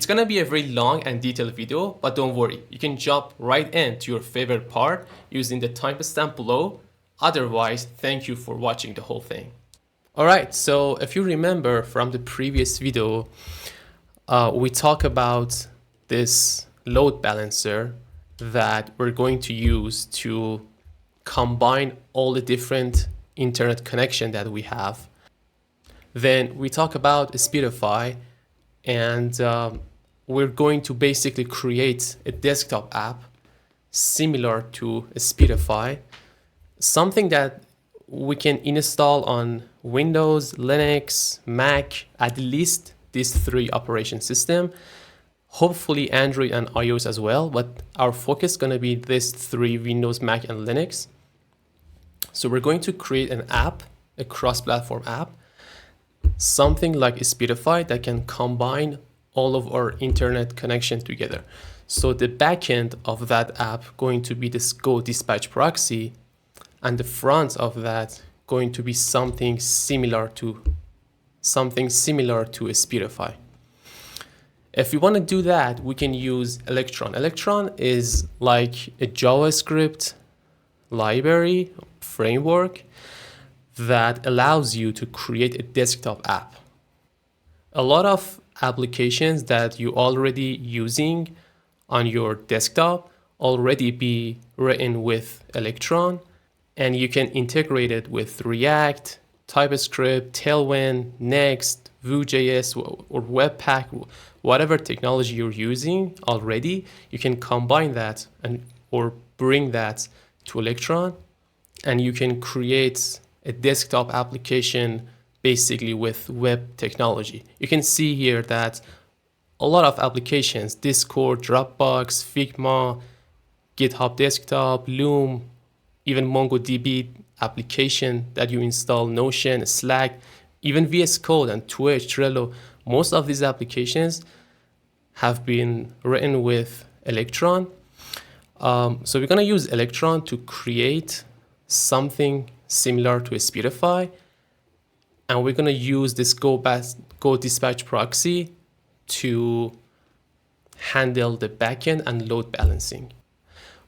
It's gonna be a very long and detailed video, but don't worry, you can jump right into your favorite part using the timestamp below. Otherwise, thank you for watching the whole thing. Alright, so if you remember from the previous video, we talked about this load balancer that we're going to use to combine all the different internet connection that we have. Then we talk about Speedify, and we're going to basically create a desktop app similar to Speedify, something that we can install on Windows, Linux, Mac, at least these three operation system, hopefully Android and iOS as well, but our focus is going to be these three: Windows, Mac, and Linux. So we're going to create an app, a cross-platform app, something like Speedify that can combine all of our internet connection together. So the backend of that app going to be this Go Dispatch proxy, and the front of that going to be something similar to Speedify. If we want to do that, we can use Electron. Electron is like a JavaScript library framework that allows you to create a desktop app. A lot of applications that you already using on your desktop already be written with Electron, and you can integrate it with React, TypeScript, Tailwind, Next, Vue.js, or Webpack, whatever technology you're using already. You can combine that or bring that to Electron, and you can create a desktop application basically with web technology. You can see here that a lot of applications: Discord, Dropbox, Figma, GitHub Desktop, Loom, even MongoDB application that you install, Notion, Slack, even VS Code and Twitch, Trello. Most of these applications have been written with Electron. So we're gonna use Electron to create something similar to a Speedify, and we're gonna use this Go Dispatch proxy to handle the backend and load balancing.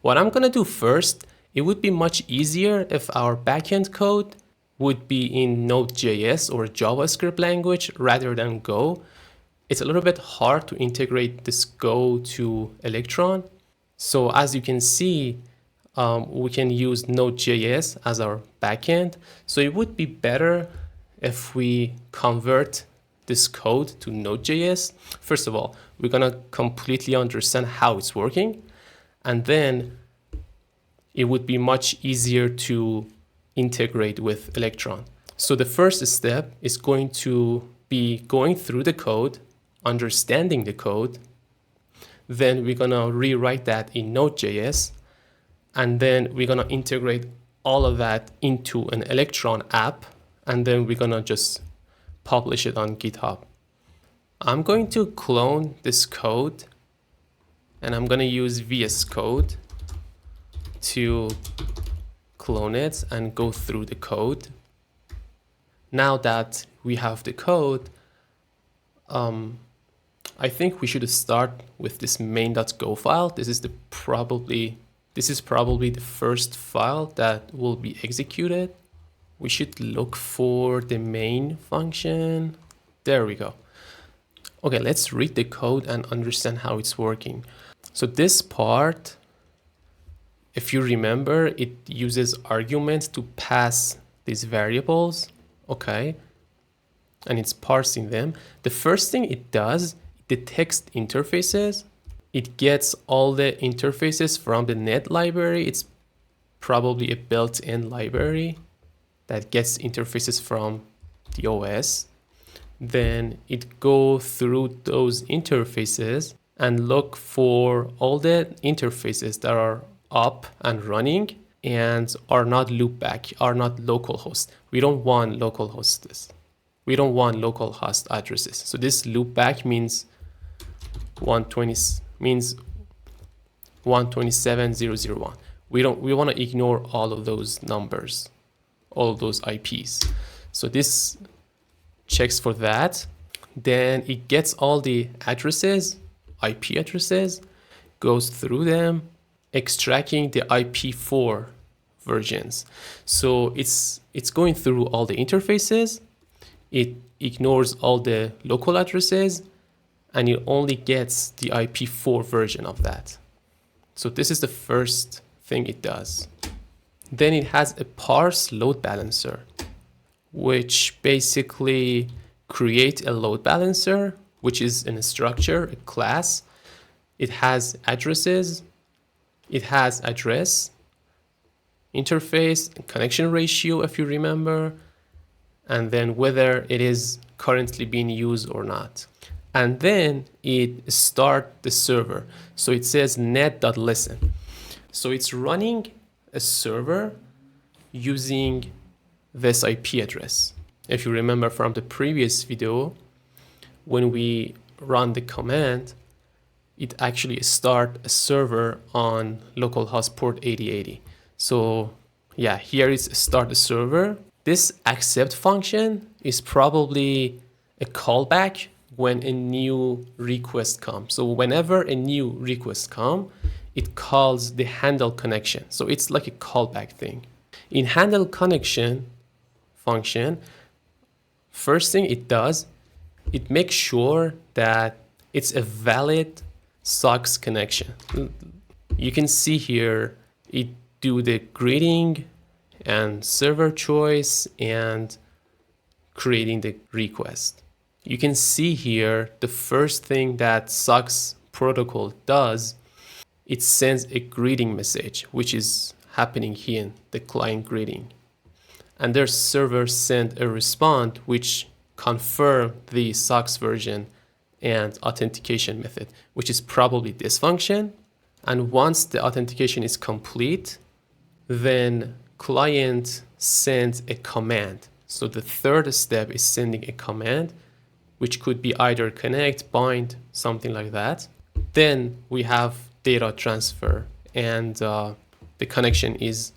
What I'm gonna do first, it would be much easier if our backend code would be in node.js or JavaScript language rather than Go. It's a little bit hard to integrate this Go to Electron. So as you can see, we can use node.js as our backend. So it would be better if we convert this code to node.js. First of all, we're gonna completely understand how it's working, and then it would be much easier to integrate with Electron. So the first step is going to be going through the code, understanding the code. Then we're gonna rewrite that in Node.js, and then we're gonna integrate all of that into an Electron app, and then we're gonna just publish it on GitHub. I'm going to clone this code, and I'm gonna use VS Code to clone it and go through the code. Now that we have the code, I think we should start with this main.go file. This is probably the first file that will be executed. We should look for the main function. There we go. Okay, let's read the code and understand how it's working. So this part, if you remember, it uses arguments to pass these variables, okay? And it's parsing them. The first thing it does, it detects interfaces. It gets all the interfaces from the net library. It's probably a built-in library that gets interfaces from the OS. Then it goes through those interfaces and look for all the interfaces that are up and running and are not loopback, are not localhost. We don't want localhosts. We don't want localhost addresses. So this loopback means 127.0.0.1. We want to ignore all of those numbers, all of those IPs. So this checks for that. Then it gets all the addresses IP addresses, goes through them, extracting the IP4 versions. So it's going through all the interfaces, it ignores all the local addresses, and it only gets the IP4 version of that. So this is the first thing it does. Then it has a parse load balancer, which basically creates a load balancer, which is in a structure, a class. It has addresses, it has address, interface, connection ratio, if you remember, and then whether it is currently being used or not. And then it starts the server. So it says net.listen. So it's running a server using this IP address. If you remember from the previous video, when we run the command, it actually starts a server on localhost port 8080. So yeah, here is start the server. This accept function is probably a callback when a new request comes. So whenever a new request comes, it calls the handle connection. So it's like a callback thing. In handle connection function, first thing it does, it makes sure that it's a valid SOCKS connection. You can see here, it do the greeting and server choice and creating the request. You can see here the first thing that SOCKS protocol does, it sends a greeting message, which is happening here in the client greeting. And their server sent a response which confirm the SOCKS version and authentication method, which is probably this function. And once the authentication is complete, then client sends a command. So the third step is sending a command, which could be either connect, bind, something like that. Then we have data transfer and the connection is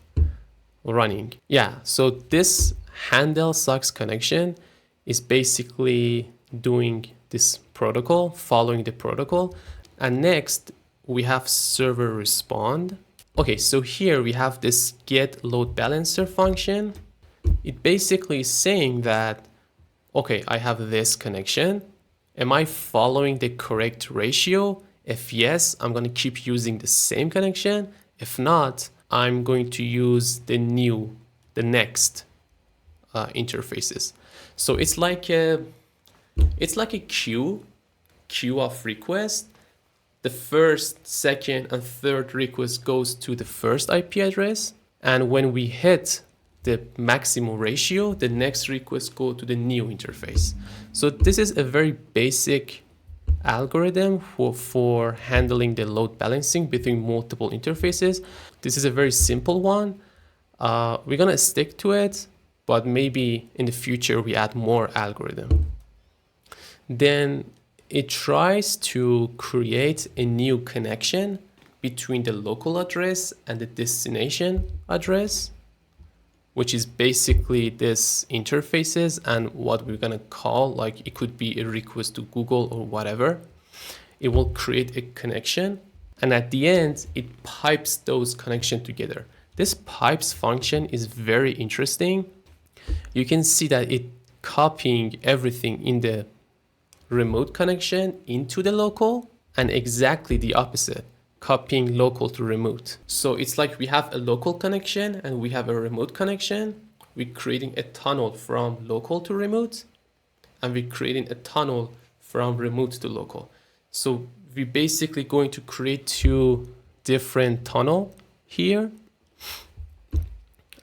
running. Yeah, so this handle SOCKS connection is basically doing this protocol, following the protocol. And next we have server respond. Okay, so here we have this get load balancer function. It basically is saying that, okay, I have this connection. Am I following the correct ratio? If yes, I'm going to keep using the same connection. If not, I'm going to use the next interfaces. So it's like a queue of requests. The first, second, and third request goes to the first IP address. And when we hit the maximum ratio, the next request go to the new interface. So this is a very basic algorithm for handling the load balancing between multiple interfaces. This is a very simple one. We're gonna stick to it, but maybe in the future we add more algorithm. Then it tries to create a new connection between the local address and the destination address, which is basically this interfaces and what we're gonna call, like it could be a request to Google or whatever. It will create a connection, and at the end, it pipes those connections together. This pipes function is very interesting. You can see that it copying everything in the remote connection into the local, and exactly the opposite, copying local to remote. So it's like we have a local connection and we have a remote connection. We're creating a tunnel from local to remote, and we're creating a tunnel from remote to local. So we're basically going to create two different tunnel here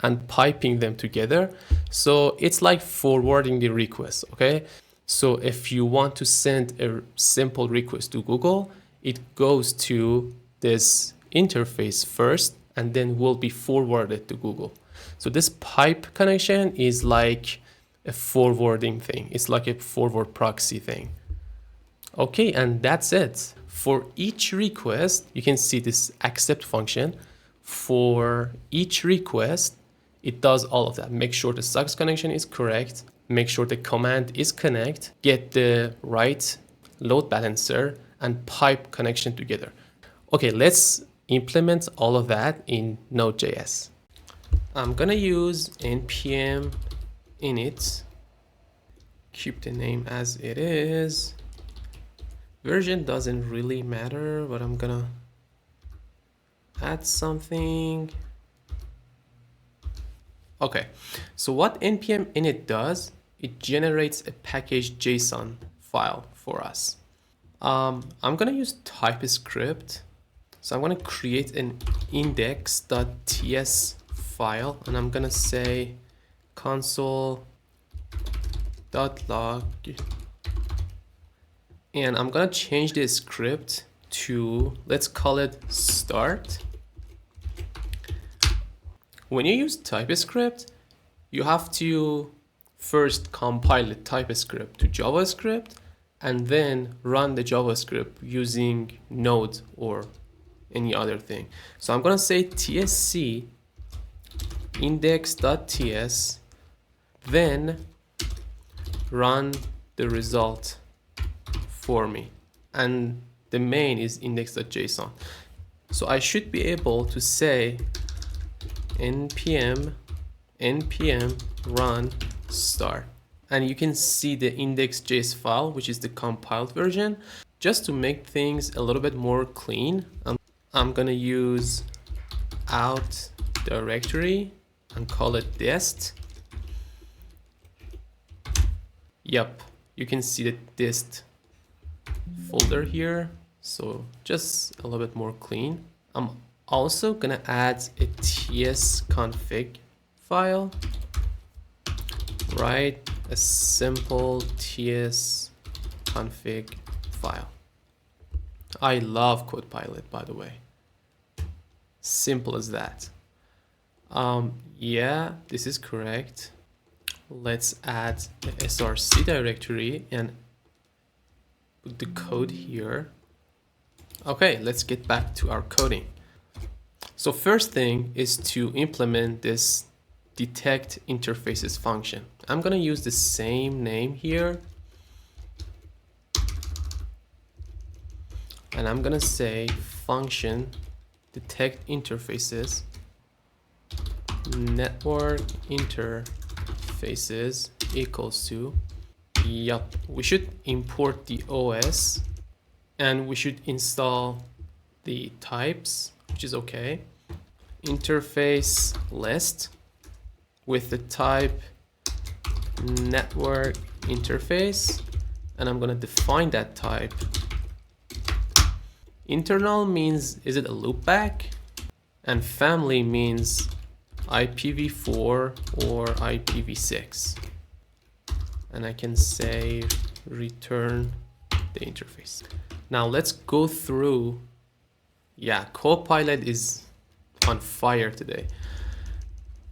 and piping them together. So it's like forwarding the request, okay? So if you want to send a simple request to Google, it goes to this interface first and then will be forwarded to Google. So this pipe connection is like a forwarding thing. It's like a forward proxy thing. Okay, and that's it. For each request, you can see this accept function. For each request, it does all of that. Make sure the SOCKS connection is correct. Make sure the command is connect. Get the right load balancer and pipe connection together. Okay, let's implement all of that in Node.js. I'm gonna use npm init, keep the name as it is. Version doesn't really matter, but I'm gonna add something. Okay, so what npm init does, it generates a package JSON file for us. I'm gonna use TypeScript. So I'm gonna create an index.ts file, and I'm gonna say console.log, and I'm gonna change the script to, let's call it start. When you use TypeScript, you have to first compile the TypeScript to JavaScript and then run the JavaScript using Node or any other thing. So I'm gonna say tsc index.ts, then run the result for me, and the main is index.json. So I should be able to say npm run start, and you can see the index.js file, which is the compiled version. Just to make things a little bit more clean, I'm gonna use out directory and call it dist. Yep, you can see the dist folder here, so just a little bit more clean. I'm also gonna add a tsconfig file, write a simple tsconfig file. I love CodePilot, by the way. Simple as that. Yeah, this is correct. Let's add the src directory and put the code here. Okay, let's get back to our coding. So first thing is to implement this detect interfaces function. I'm gonna use the same name here, and I'm gonna say function detect interfaces network interfaces equals to, yup, we should import the OS and we should install the types, which is okay. Interface list with the type network interface, and I'm gonna define that type. Internal means, is it a loopback? And family means IPv4 or IPv6. And I can say return the interface. Now let's go through. Yeah, Copilot is on fire today.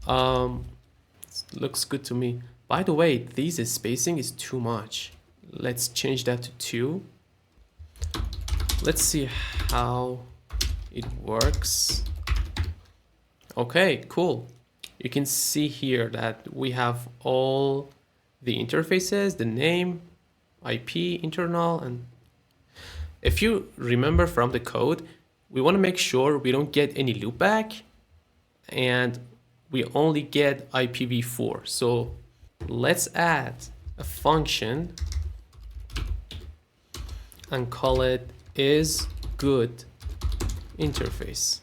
Looks good to me. By the way, this spacing is too much. Let's change that to 2. Let's see how it works. Okay, cool. You can see here that we have all the interfaces, the name, IP, internal, and if you remember from the code, we want to make sure we don't get any loopback and we only get IPv4. So let's add a function and call it is good interface,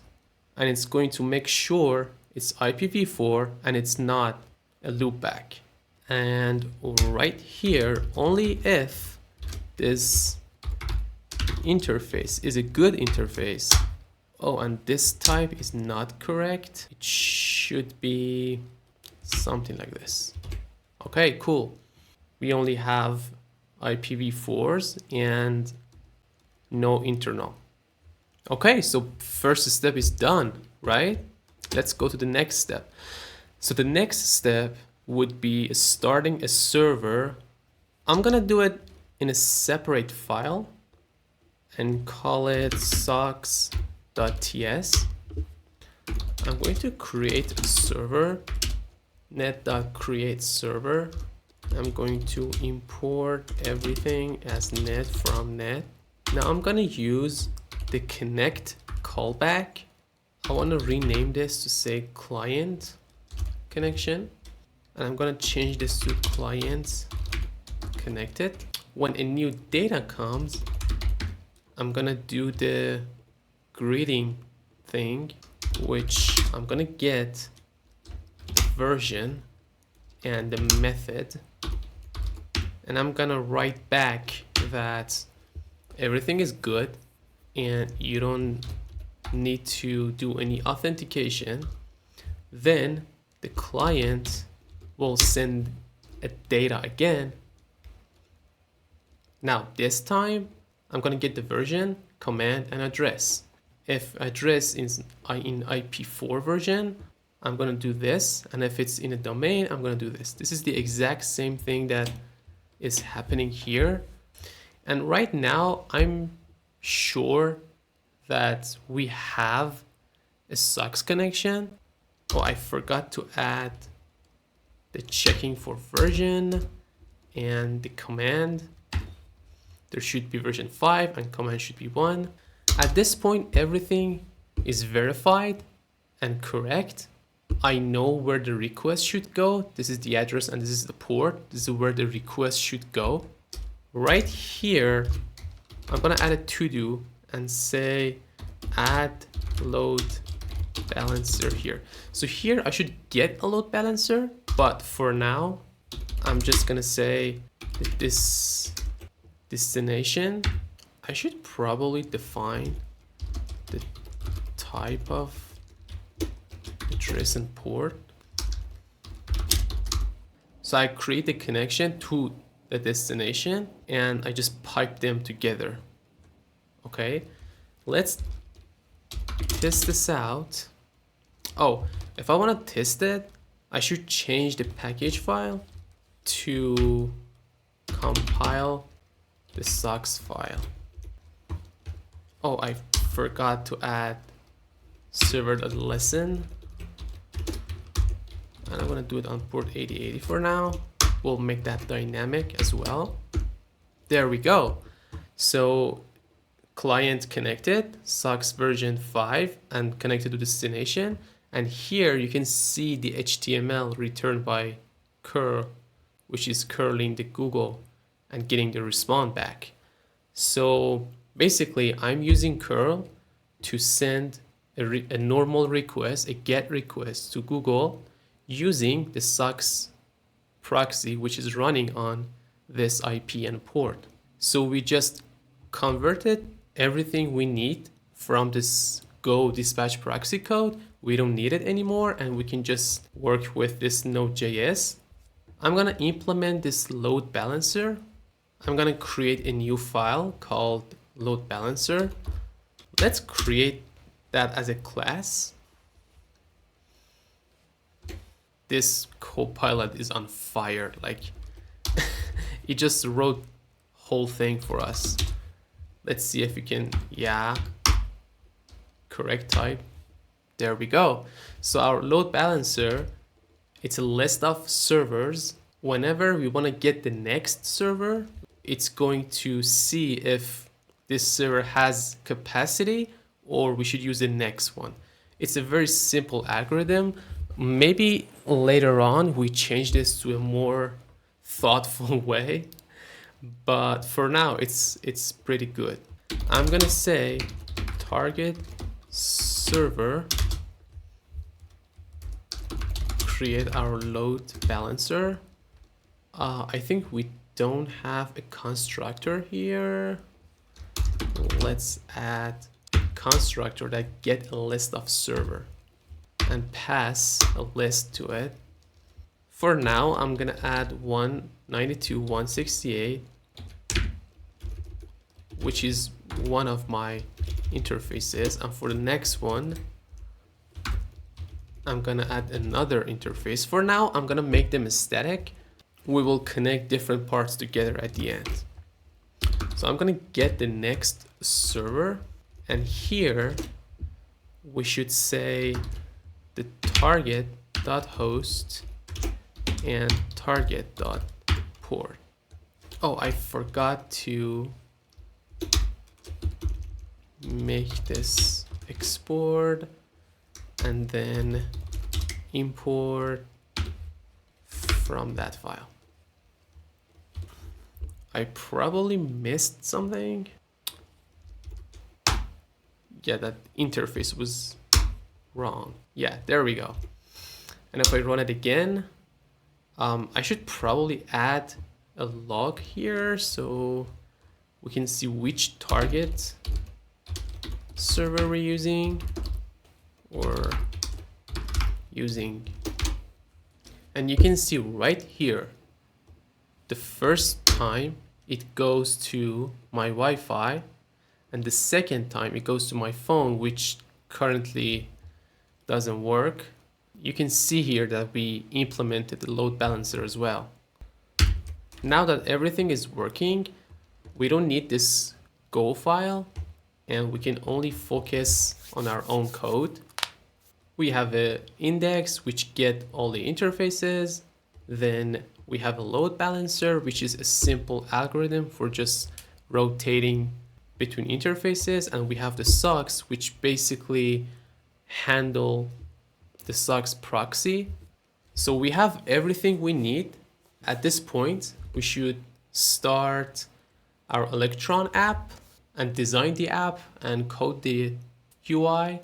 and it's going to make sure it's IPv4 and it's not a loopback. And right here, only if this interface is a good interface. Oh, and this type is not correct. It should be something like this. Okay, cool. We only have IPv4s and no internal. Okay, so first step is done, right? Let's go to the next step. So the next step would be starting a server. I'm gonna do it in a separate file and call it socks.ts. I'm going to create a server, net.create server. I'm going to import everything as net from net. Now I'm gonna use the connect callback. I want to rename this to say client connection, and I'm gonna change this to client connected. When a new data comes, I'm gonna do the greeting thing, which I'm gonna get the version and the method, and I'm gonna write back that everything is good and you don't need to do any authentication. Then the client will send a data again. Now this time I'm gonna get the version, command, and address. If address is in IP4 version, I'm gonna do this, and if it's in a domain, I'm gonna do this. This is the exact same thing that is happening here. And right now I'm sure that we have a SOX connection. Oh, I forgot to add the checking for version and the command. There should be version 5 and command should be 1. At this point, everything is verified and correct. I know where the request should go. This is the address and this is the port. This is where the request should go. Right here, I'm gonna add a to-do and say add load balancer here. So here I should get a load balancer, but for now, I'm just gonna say this destination. I should probably define the type of address and port. So I create a connection to the destination and I just pipe them together. Okay, let's test this out. Oh, if I want to test it, I should change the package file to compile the SOX file. Oh, I forgot to add server.listen. And I'm gonna do it on port 8080 for now. We'll make that dynamic as well. There we go. So client connected, SOX version 5 and connected to destination. And here you can see the HTML returned by curl, which is curling the Google and getting the response back. So basically I'm using curl to send a normal request, a GET request to Google using the SOX proxy, which is running on this IP and port. So we just converted everything we need from this Go dispatch proxy code. We don't need it anymore and we can just work with this node.js. I'm gonna implement this load balancer. I'm gonna create a new file called load balancer. Let's create that as a class. This Copilot is on fire. Like it just wrote whole thing for us. Let's see if we can, yeah, correct type. There we go. So our load balancer, it's a list of servers. Whenever we want to get the next server, it's going to see if this server has capacity or we should use the next one. It's a very simple algorithm. Maybe later on we change this to a more thoughtful way, but for now it's pretty good. I'm gonna say target server, create our load balancer. I think we don't have a constructor here. Let's add a constructor that get a list of server and pass a list to it. For now, I'm gonna add 192.168, which is one of my interfaces. And for the next one, I'm gonna add another interface. For now, I'm gonna make them static. We will connect different parts together at the end. So I'm gonna get the next server, and here we should say the target.host and target.port. Oh, I forgot to make this export and then import from that file. I probably missed something. Yeah, that interface was wrong. Yeah, there we go. And if I run it again, I should probably add a log here so we can see which target server we're using or using. And you can see right here, the first time it goes to my Wi-Fi, and the second time it goes to my phone, which currently doesn't work. You can see here that we implemented the load balancer as well. Now that everything is working, we don't need this Go file, and we can only focus on our own code. We have an index which get all the interfaces. Then we have a load balancer, which is a simple algorithm for just rotating between interfaces. And we have the socks, which basically handle the socks proxy. So we have everything we need. At this point, we should start our Electron app and design the app and code the UI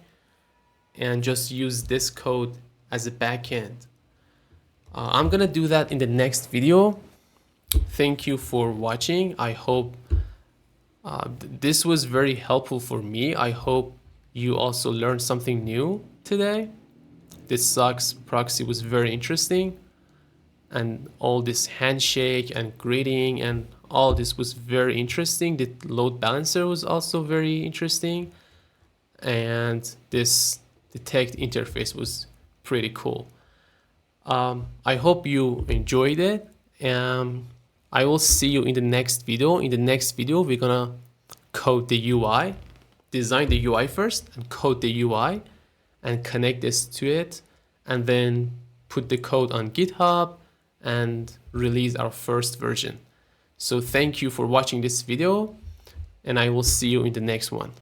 and just use this code as a backend. I'm gonna do that in the next video. Thank you for watching. I hope this was very helpful for me. I hope you also learned something new today. This socks proxy was very interesting, and all this handshake and greeting and all this was very interesting. The load balancer was also very interesting, and this detect interface was pretty cool. I hope you enjoyed it. I will see you in the next video. In the next video, we're gonna code the UI, design the UI first and code the UI and connect this to it, and then put the code on GitHub and release our first version. So thank you for watching this video, and I will see you in the next one.